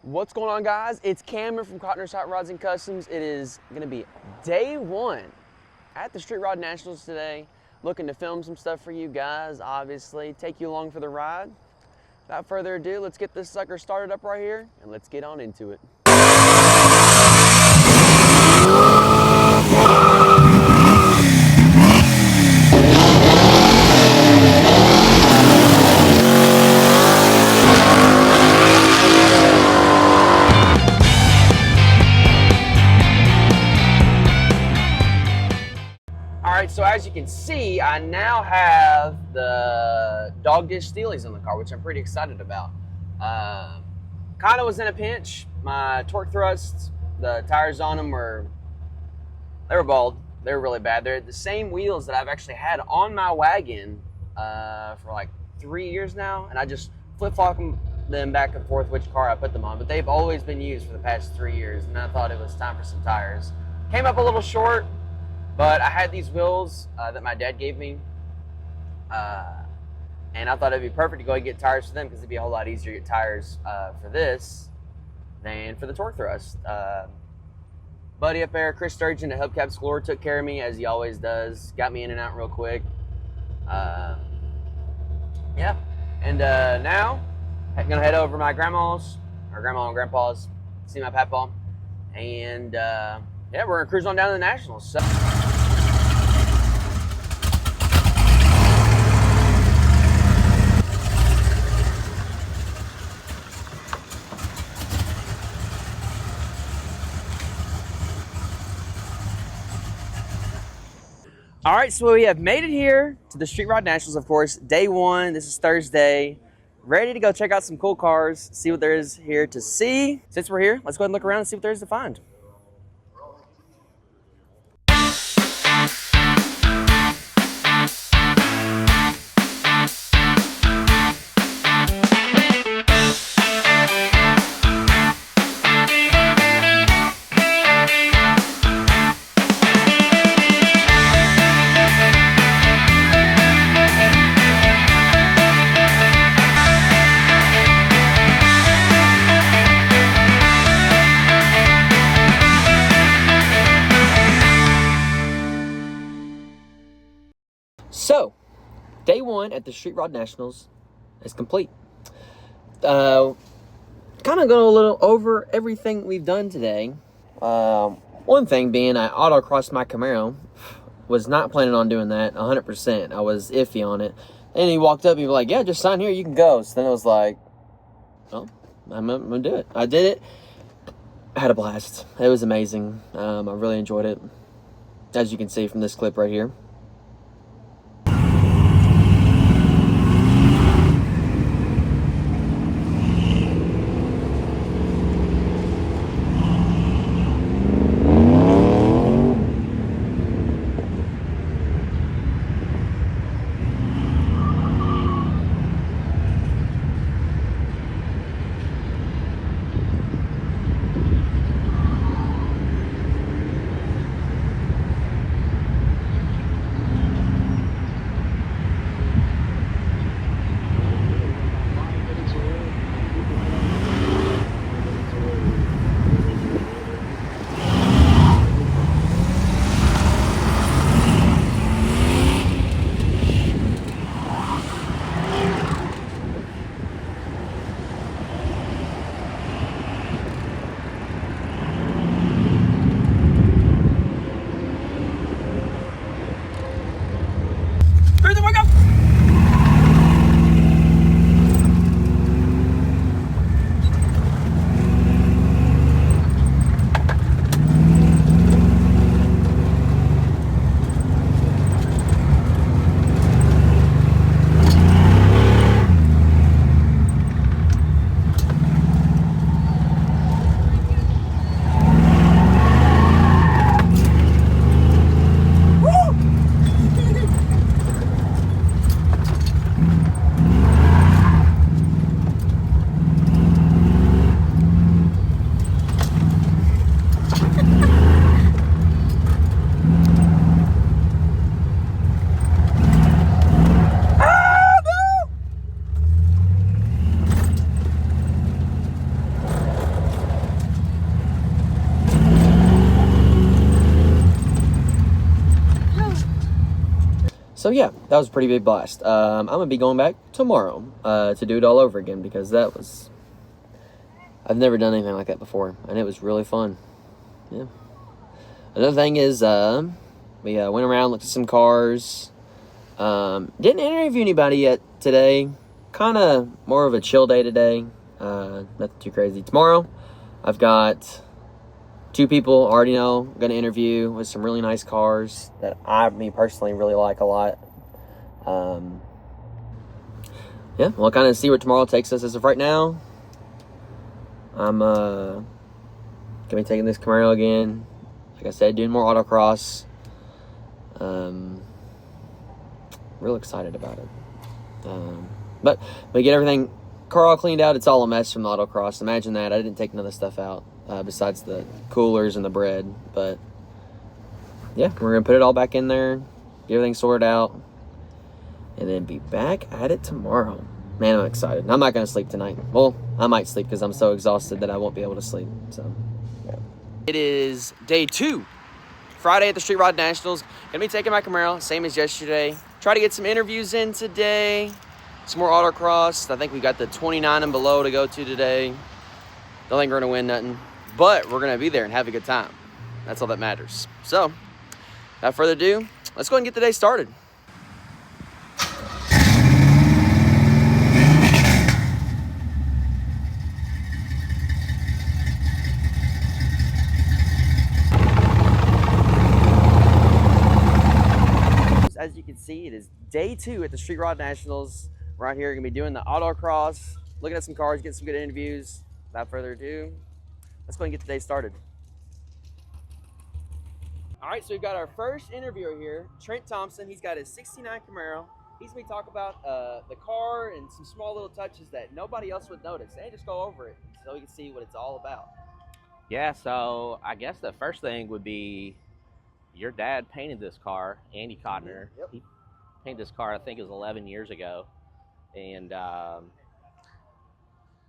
What's going on, guys? It's Cameron from Cotner's Hot Rods and Customs. It is going to be day one at the Street Rod Nationals today. Looking to film some stuff for you guys, obviously. Take you along for the ride. Without further ado, let's get this sucker started up right here and let's get on into it. Alright, so as you can see, I now have the dog dish steelies in the car, which I'm pretty excited about. Kind of was in a pinch. My torque thrusts, the tires on them were bald. They were really bad. They're the same wheels that I've actually had on my wagon for like 3 years now, and I just flip-flop them back and forth which car I put them on, but they've always been used for the past 3 years, and I thought it was time for some tires. Came up a little short, but I had these wheels that my dad gave me, and I thought it'd be perfect to go and get tires for them because it'd be a whole lot easier to get tires for this than for the torque thrust. Buddy up there, Chris Sturgeon at Hubcap Explorer, took care of me as he always does. Got me in and out real quick. Yeah, and now I'm gonna head over to my grandma and grandpa's, see my papaw, and yeah, we're gonna cruise on down to the Nationals. So. All right, so we have made it here to the Street Rod Nationals, of course. Day one, this is Thursday. Ready to go check out some cool cars, see what there is here to see. Since we're here, let's go ahead and look around and see what there is to find. So, day one at the Street Rod Nationals is complete. Kind of going a little over everything we've done today. One thing being I autocrossed my Camaro. Was not planning on doing that 100%. I was iffy on it. And he walked up, he was like, yeah, just sign here, you can go. So then I was like, well, I'm going to do it. I did it. I had a blast. It was amazing. I really enjoyed it. As you can see from this clip right here. So yeah, that was a pretty big blast. I'm going to be going back tomorrow to do it all over again because I've never done anything like that before, and it was really fun. Yeah. Another thing is we went around, looked at some cars. Didn't interview anybody yet today. Kind of more of a chill day today. Nothing too crazy. Tomorrow, I've got 2 people I already know I'm going to interview with some really nice cars that me personally really like a lot. Yeah, we'll kind of see where tomorrow takes us. As of right now, I'm going to be taking this Camaro again. Like I said, doing more autocross. Real excited about it. But we get everything car all cleaned out. It's all a mess from the autocross. Imagine that. I didn't take none of the stuff out besides the coolers and the bread. But yeah, we're gonna put it all back in there, get everything sorted out, and then be back at it tomorrow. Man, I'm excited. I'm not gonna sleep tonight. Well, I might sleep because I'm so exhausted that I won't be able to sleep. So yeah. It is day 2. Friday at the Street Rod Nationals. Gonna be taking my Camaro, same as yesterday. Try to get some interviews in today. Some more autocross. I think we got the 29 and below to go to today. Don't think we're gonna win nothing, but we're gonna be there and have a good time. That's all that matters. So, without further ado, let's go ahead and get the day started. As you can see, it is day 2 at the Street Rod Nationals. Right here, gonna be doing the autocross, looking at some cars, getting some good interviews. Without further ado, let's go ahead and get the day started. All right, so we've got our first interviewer here, Trent Thompson. He's got his '69 Camaro. He's gonna talk about the car and some small little touches that nobody else would notice, and just go over it so we can see what it's all about. Yeah, so I guess the first thing would be your dad painted this car, Andy Cotner. Yep. He painted this car, I think it was 11 years ago. And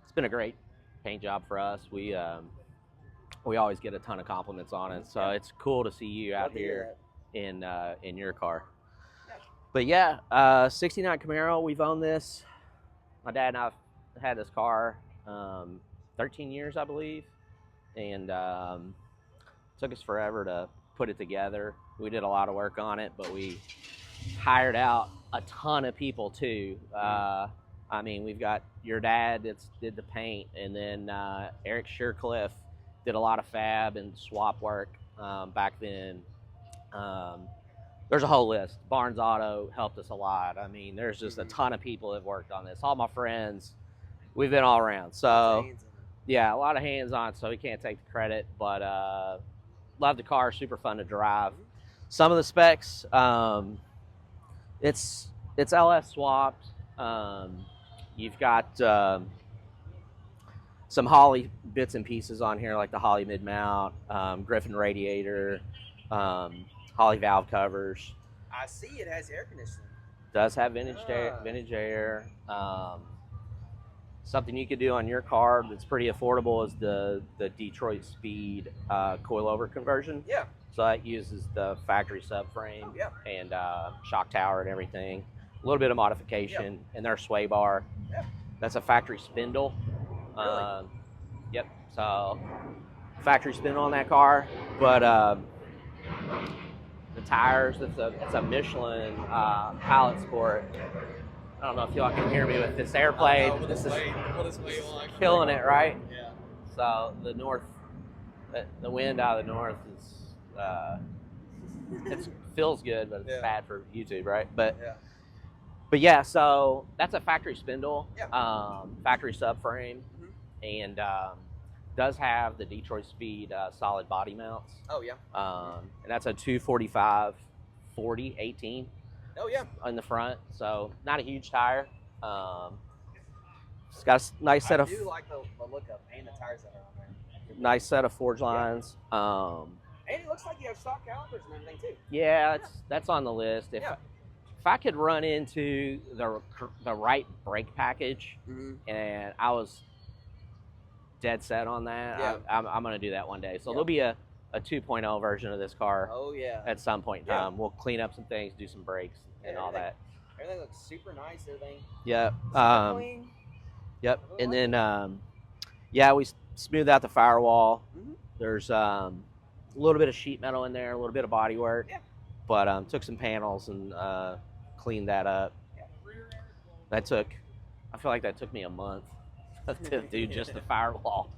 it's been a great paint job for us. We always get a ton of compliments on it. So it's cool to see you out here in your car. But yeah, 69 Camaro, we've owned this. My dad and I've had this car 13 years, I believe. And took us forever to put it together. We did a lot of work on it, but we hired out a ton of people too. I mean, we've got your dad that did the paint, and then Eric Shearcliff did a lot of fab and swap work back then. There's a whole list. Barnes Auto helped us a lot. I mean, there's just a ton of people that have worked on this. All my friends, we've been all around. So yeah, a lot of hands on, so we can't take the credit, but love the car, super fun to drive. Some of the specs, it's LS swapped. You've got some Holley bits and pieces on here, like the Holley mid-mount, Griffin radiator, Holley valve covers. I see it has air conditioning. Does have vintage air. Something you could do on your car that's pretty affordable is the Detroit Speed coilover conversion. Yeah. So that uses the factory subframe and shock tower and everything. A little bit of modification and their sway bar. Yep. That's a factory spindle. Really? Yep. So factory spindle on that car, but the tires. It's a Michelin Pilot Sport. I don't know if y'all can hear me with this airplane. This is killing it, right? Yeah. So the wind out of the north is it feels good, but it's bad for YouTube, right? But yeah, so that's a factory spindle, factory subframe, and does have the Detroit Speed solid body mounts. Oh yeah. And that's a 245 40 18. Oh yeah. On the front, so not a huge tire. It's got a nice set of. I do like the look of and the tires that are on there. Nice set of forge lines. And it looks like you have stock calipers and everything too. Yeah, that's on the list. If I could run into the right brake package, and I was dead set on that, I'm going to do that one day. So there'll be a a 2.0 version of this car Oh yeah. at some point in Yeah. time. We'll clean up some things, do some brakes and all that. Everything looks super nice. Everything Yep. super clean. Yep. Really And like then yeah, we smoothed out the firewall. Mhm. There's a little bit of sheet metal in there, a little bit of body work. Yeah. But took some panels and cleaned that up. I feel like that took me a month to do just the firewall.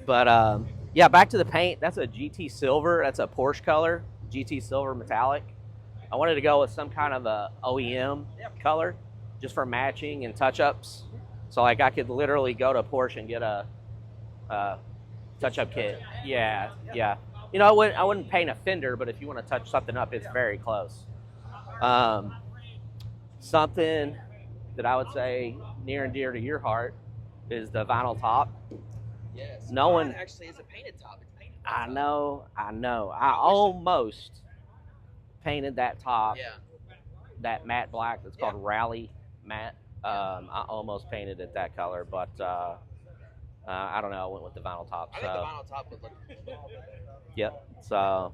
But yeah, back to the paint. That's a GT Silver. That's a Porsche color, GT Silver metallic. I wanted to go with some kind of a OEM color just for matching and touch-ups. So like I could literally go to Porsche and get a touch-up kit. Yeah. You know, I wouldn't paint a fender, but if you want to touch something up, it's very close. Something that I would say near and dear to your heart is the vinyl top. Yes. No one actually is a painted top. It's painted. I know. I almost painted that top, that matte black that's called Rally Matte. I almost painted it that color, but I don't know. I went with the vinyl top. I think the vinyl top would look. Yep. So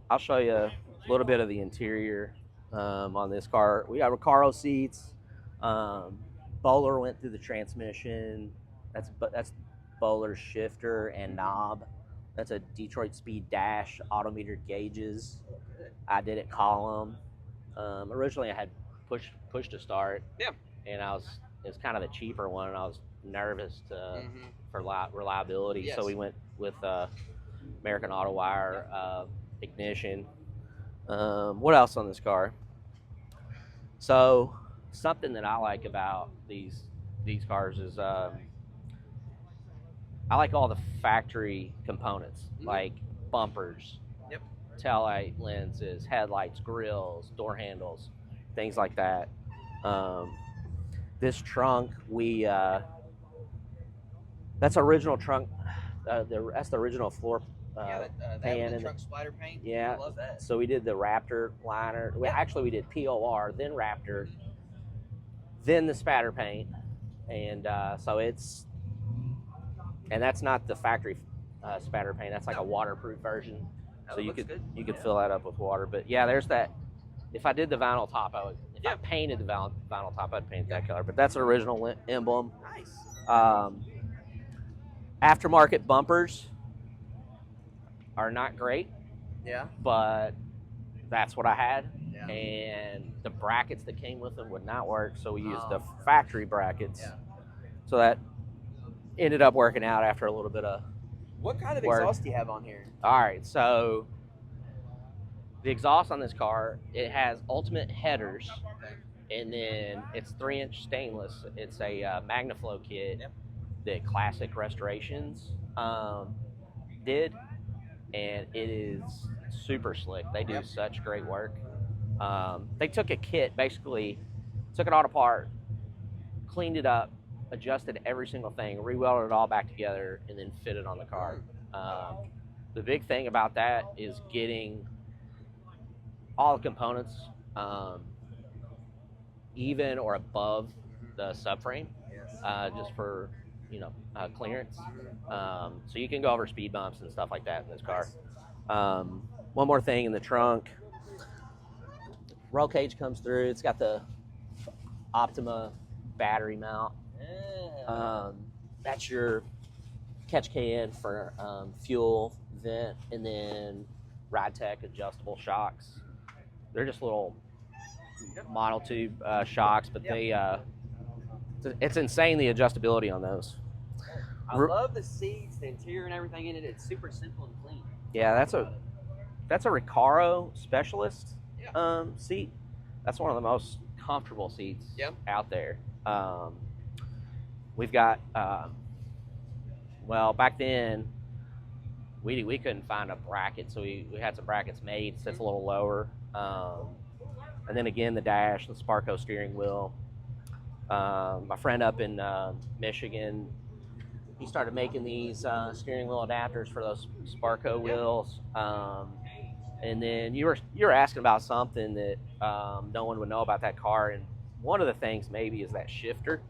I'll show you a little bit of the interior on this car. We got Recaro seats. Bowler went through the transmission. That's Bowler's shifter and knob. That's a Detroit Speed Dash autometer gauges. I did it column. Originally I had push to start. Yeah. And it's kind of a cheaper one, and I was nervous for reliability. Yes. So we went with American Auto Wire ignition. What else on this car? So something that I like about these cars is I like all the factory components, like bumpers, taillight lenses, headlights, grills, door handles, things like that. This trunk, that's original trunk. That's the original floor pan. The trunk splatter paint. Yeah, I love that. So we did the Raptor liner. Actually, we did POR, then Raptor, then the spatter paint, and that's not the factory spatter paint. That's like a waterproof version. So you could fill that up with water. But yeah, there's that. If I did the vinyl top, I would. If I painted the vinyl top, I'd paint that color. But that's an original emblem. Nice. Aftermarket bumpers are not great. Yeah. But that's what I had. Yeah. And the brackets that came with them would not work, so we used the factory brackets. Yeah. So that ended up working out after a little bit of What kind of exhaust do you have on here? All right, so the exhaust on this car, it has ultimate headers, and then it's 3-inch stainless. It's a MagnaFlow kit that Classic Restorations did, and it is super slick. They do such great work. They took a kit, basically took it all apart, cleaned it up, adjusted every single thing, re-welded it all back together, and then fit it on the car. The big thing about that is getting all the components even or above the subframe, just for clearance. So you can go over speed bumps and stuff like that in this car. One more thing in the trunk. Roll cage comes through. It's got the Optima battery mount. That's your catch can for fuel vent, and then RideTech adjustable shocks. They're just little model tube shocks, but it's insane the adjustability on those. I love the seats, the interior, and everything in it. It's super simple and clean. Yeah, that's a Recaro Specialist seat. That's one of the most comfortable seats out there. We've got back then we couldn't find a bracket, so we had some brackets made. Sits a little lower, and then again the dash, the Sparco steering wheel. My friend up in Michigan, he started making these steering wheel adapters for those Sparco wheels. And then you were asking about something that no one would know about that car, and one of the things maybe is that shifter.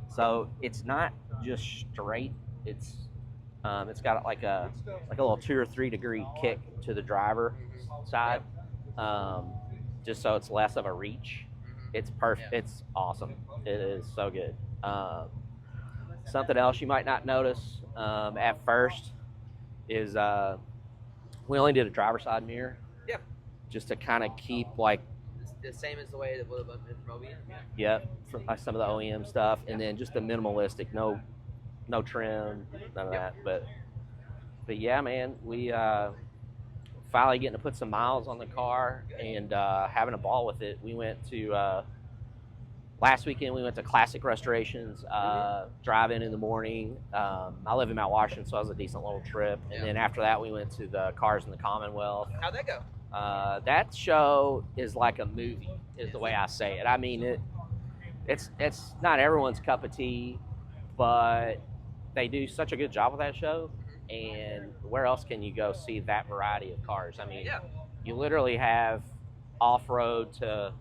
So it's not just straight; it's It's got like a little 2 or 3 degree kick to the driver side, just so it's less of a reach. It's perfect. It's awesome. It is so good. Something else you might not notice at first is we only did a driver side mirror. Yeah. Just to kind of keep like the same as the way that would have been from OEM. Yep, from like some of the OEM stuff, and then just the minimalistic, no trim, none of that. But yeah, man, we finally getting to put some miles on the car and having a ball with it. We went to last weekend. We went to Classic Restorations, drive in the morning. I live in Mount Washington, so it was a decent little trip. And then after that, we went to the Cars in the Commonwealth. How'd that go? That show is like a movie, is the way I say it. I mean, it's not everyone's cup of tea, but they do such a good job with that show. And where else can you go see that variety of cars? I mean, you literally have off-road to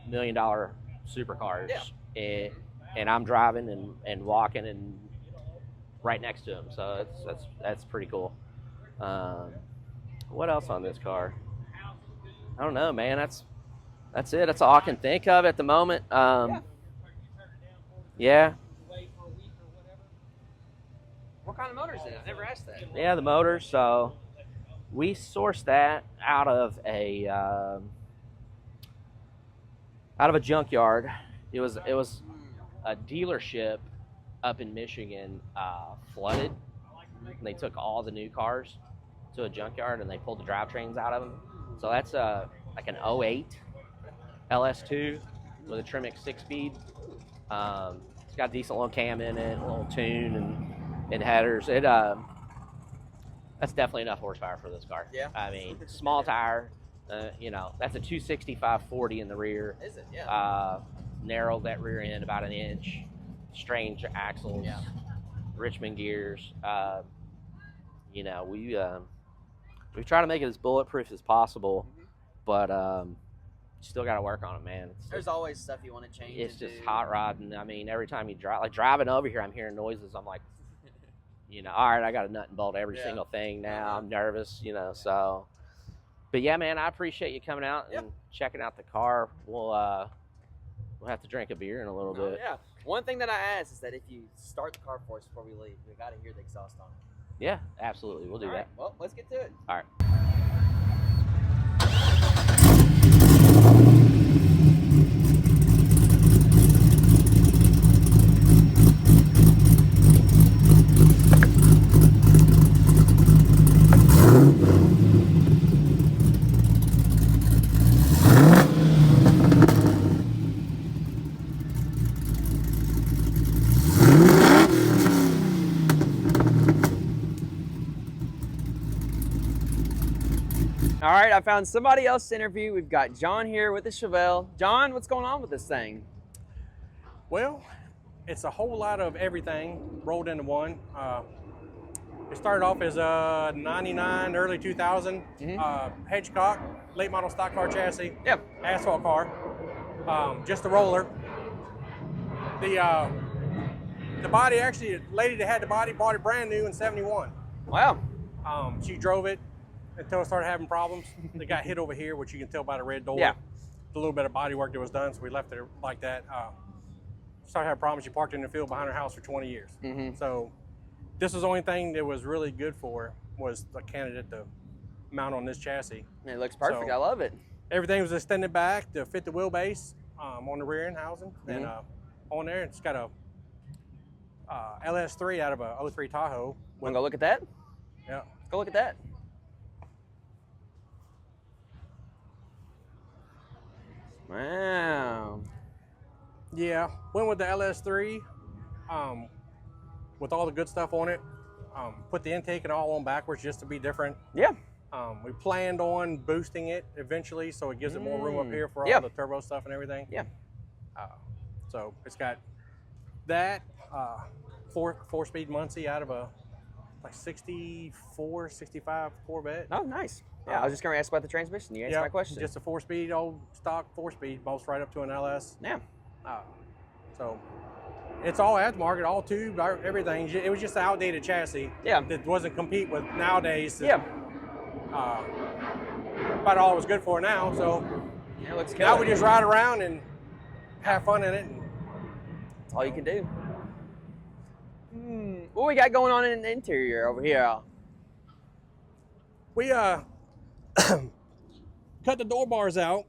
$1 million supercars, and I'm driving and walking and right next to them. So that's pretty cool. What else on this car? I don't know, man. That's it. That's all I can think of at the moment. Yeah. What kind of motor is it? I never asked that. Yeah, the motor. So we sourced that out of a junkyard. It was a dealership up in Michigan flooded, and they took all the new cars to a junkyard and they pulled the drivetrains out of them. So that's like an '08 LS2 with a Tremec 6-speed. It's got a decent little cam in it, a little tune and headers. That's definitely enough horsepower for this car. Yeah. I mean, small tire. That's a 265/40 in the rear. Is it? Yeah. Narrowed that rear end about an inch. Strange axles. Yeah. Richmond gears. We try to make it as bulletproof as possible, but still got to work on it, man. There's always stuff you want to change. It's just hot rodding. I mean, every time you drive, like driving over here, I'm hearing noises. I'm like, all right, I got to nut and bolt every single thing now. I'm nervous, so. But yeah, man, I appreciate you coming out and checking out the car. We'll have to drink a beer in a little bit. Yeah. One thing that I ask is that if you start the car for us before we leave, we got to hear the exhaust on it. Yeah, absolutely. We'll do that. Well, let's get to it. All right. All right, I found somebody else to interview. We've got John here with the Chevelle. John, what's going on with this thing? Well, it's a whole lot of everything rolled into one. It started off as a 99, early 2000 Hedgecock, late model stock car chassis, asphalt car, just a roller. The body, actually, the lady that had the body bought it brand new in '71. Wow. She drove it until it started having problems. They got hit over here, which you can tell by the red door. Yeah. The little bit of body work that was done, so we left it like that. Started having problems. She parked in the field behind her house for 20 years. So this was the only thing that was really good for was the candidate to mount on this chassis. It looks perfect. So, I love it. Everything was extended back to fit the wheelbase on the rear end housing. And on there, it's got a LS3 out of a '03 Tahoe. Want to go look at that? Yeah. Let's go look at that. Wow. Yeah, went with the LS3 with all the good stuff on it. Put the intake and all on backwards just to be different. Yeah. We planned on boosting it eventually, so it gives it more room up here for all the turbo stuff and everything. Yeah. So it's got that four-speed Muncie out of a like 64, 65 Corvette. Oh, nice. Yeah, I was just going to ask about the transmission. You answered my question. Just a 4-speed, old stock 4-speed, bolts right up to an LS. Yeah. So It's all aftermarket, all tube, everything. It was just an outdated chassis. Yeah. That wasn't compete with nowadays. Yeah. About all it was good for now. So Yeah, it looks good. now we just ride around and have fun in it. That's all you can do. What we got going on in the interior over here? We cut the door bars out.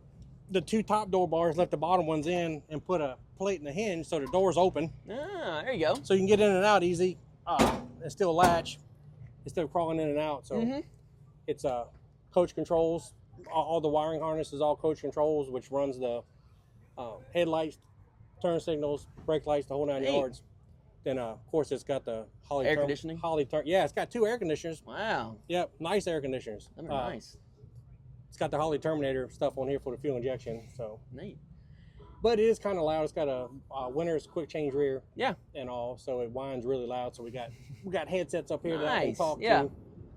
The 2 top door bars, left the bottom ones in, and put a plate in the hinge so the door's open. Ah, there you go. So you can get in and out easy and still latch instead of crawling in and out. So it's coach controls. All the wiring harness is all coach controls, which runs the headlights, turn signals, brake lights, the whole 9 yards. Then, of course, it's got the Air conditioning? Yeah, it's got 2 air conditioners. Wow. Yep, nice air conditioners. Them are nice. It's got the Holly Terminator stuff on here for the fuel injection. So Neat. But it is kind of loud. It's got a Winner's quick change rear. Yeah. And all, so it whines really loud. So we got headsets up here that I can Nice. talk Yeah. to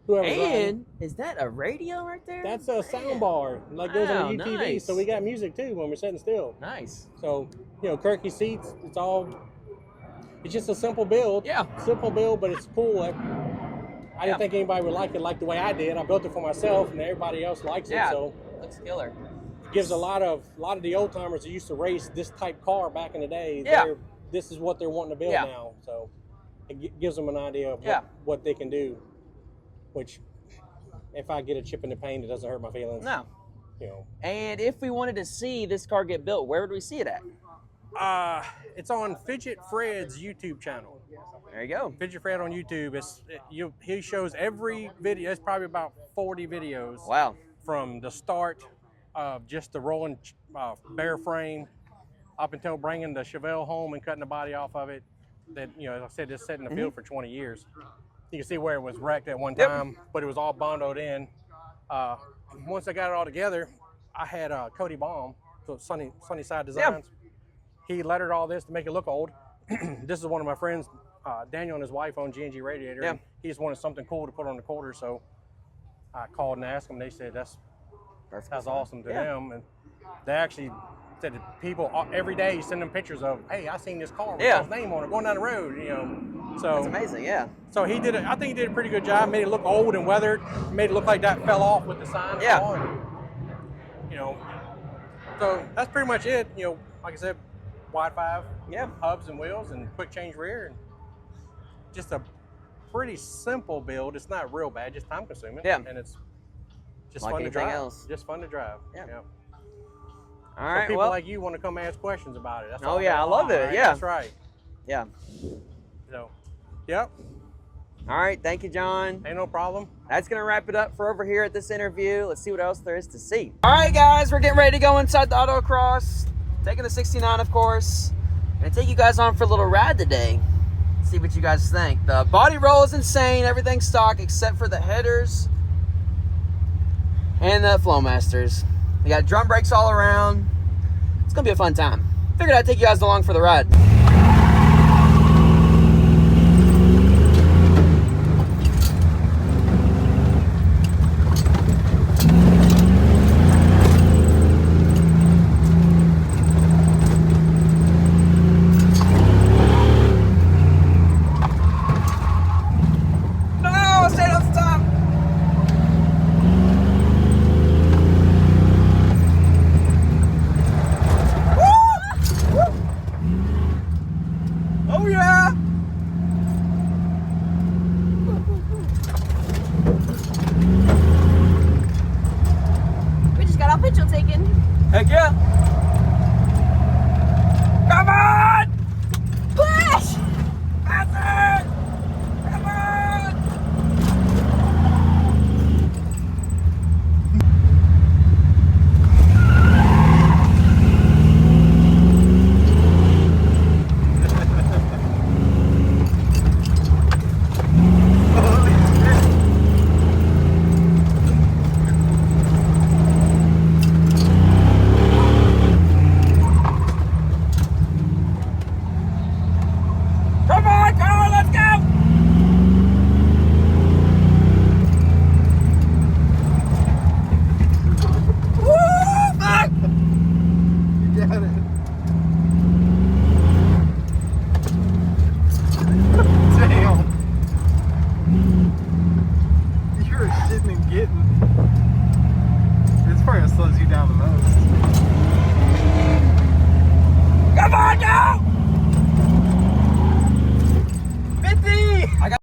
whoever's riding. And is that a radio right there? That's a sound bar, like goes on Wow, UTV. nice. So we got music too when we're sitting still. Nice. So, Kirky seats, it's just a simple build. Yeah. Simple build, but it's cool. I didn't think anybody would like it like the way I did. I built it for myself, and everybody else likes it. Yeah. So Looks killer. it gives a lot of the old timers that used to race this type car back in the day. Yeah. This is what they're wanting to build Yeah. now. So it gives them an idea of Yeah. what they can do. Which, if I get a chip in the paint, it doesn't hurt my feelings. No. You know. And if we wanted to see this car get built, where would we see it at? It's on Fidget Fred's YouTube channel. There you go. Fidget Fred on YouTube. He shows every video. It's probably about 40 videos. Wow. From the start of just the rolling bare frame up until bringing the Chevelle home and cutting the body off of it. That, as I said, it's sat in the field for 20 years. You can see where it was wrecked at one time, but it was all bondoed in. Once I got it all together, I had Cody Baum, so Sunnyside Designs. He lettered all this to make it look old. This is one of my friends, Daniel and his wife own G&G Radiator. Yeah. And he just wanted something cool to put on the quarter, so I called and asked them. They said that's awesome to them, and they actually said that people every day send them pictures of, hey, I seen this car with his name on it going down the road, So That's amazing, yeah. So he did it. I think he did a pretty good job. Made it look old and weathered. Made it look like that fell off with the sign. Yeah. On. So that's pretty much it. Like I said, wide 5 hubs and wheels and quick change rear, and just a pretty simple build. It's not real bad, just time consuming. Yeah. And it's just Like fun to anything drive. else. Just fun to drive. Yeah. So All right, people well. like you want to come ask questions about it. That's Oh, all yeah, they I love want, it, right? yeah. That's right. Yeah. So, yep. All right, thank you, John. Ain't no problem. That's going to wrap it up for over here at this interview. Let's see what else there is to see. All right, guys, we're getting ready to go inside the Autocross. Taking the 69, of course. And take you guys on for a little ride today. See what you guys think. The body roll is insane. Everything's stock except for the headers and the Flowmasters. They got drum brakes all around. It's going to be a fun time. Figured I'd take you guys along for the ride. slows you down the most. Come on now! 50! I got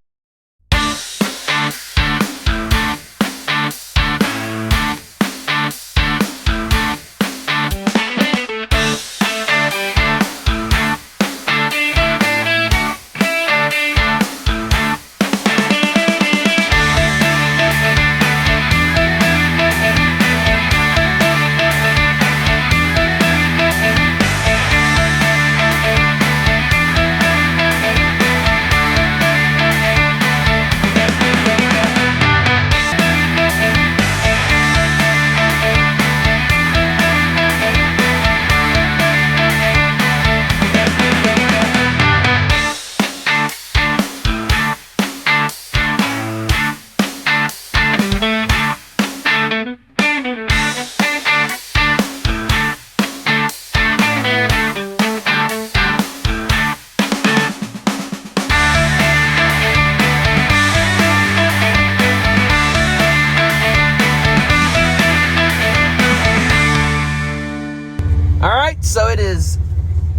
So it is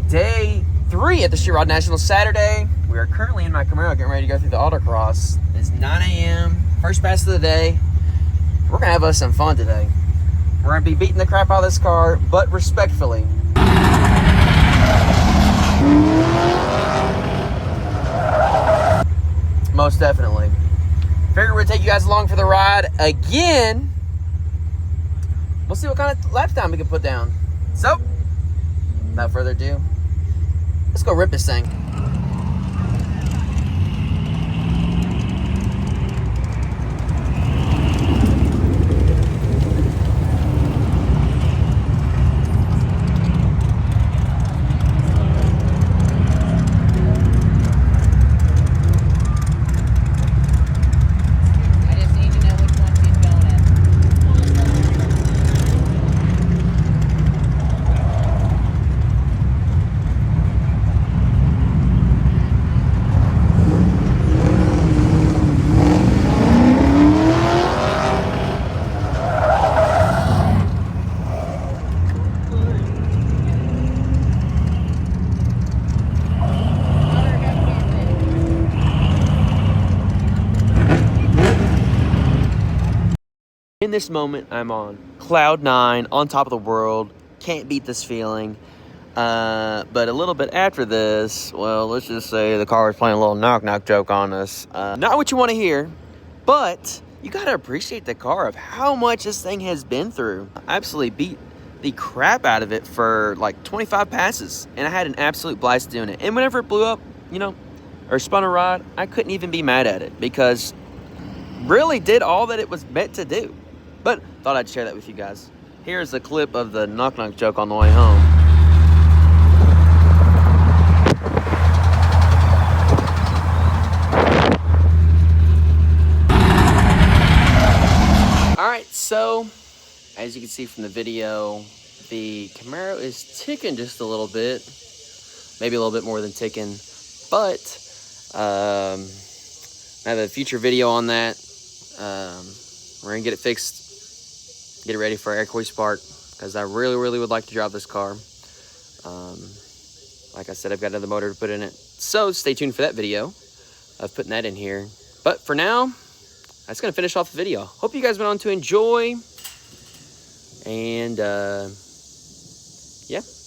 day 3 at the Sheet Rod National Saturday. We are currently in my Camaro getting ready to go through the Autocross. It's 9 a.m. First pass of the day. We're gonna have us some fun today. We're gonna be beating the crap out of this car, but respectfully. Most definitely. Figured we'd take you guys along for the ride again. We'll see what kind of lap time we can put down. So, without further ado, let's go rip this thing. In this moment, I'm on cloud 9, on top of the world. Can't beat this feeling. But a little bit after this, well, let's just say the car was playing a little knock-knock joke on us. Not what you want to hear, but you got to appreciate the car of how much this thing has been through. I absolutely beat the crap out of it for like 25 passes, and I had an absolute blast doing it. And whenever it blew up, you know, or spun a rod, I couldn't even be mad at it because really did all that it was meant to do. But thought I'd share that with you guys. Here's a clip of the knock-knock joke on the way home. Alright, so as you can see from the video, the Camaro is ticking just a little bit. Maybe a little bit more than ticking. But I have a future video on that. We're going to get it fixed. Get it ready for our air hoist part because I really would like to drive this car. Like I said, I've got another motor to put in it. So stay tuned for that video of putting that in here. But for now, that's going to finish off the video. Hope you guys went on to enjoy. And yeah,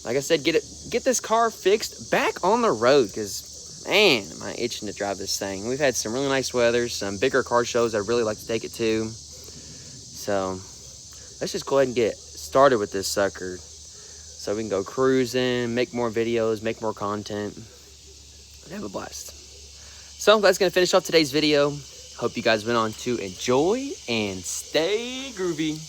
like I said, get this car fixed back on the road because, man, am I itching to drive this thing. We've had some really nice weather, some bigger car shows I'd really like to take it to. So let's just go ahead and get started with this sucker so we can go cruising, make more videos, make more content, and have a blast. So that's going to finish off today's video. Hope you guys went on to enjoy and stay groovy.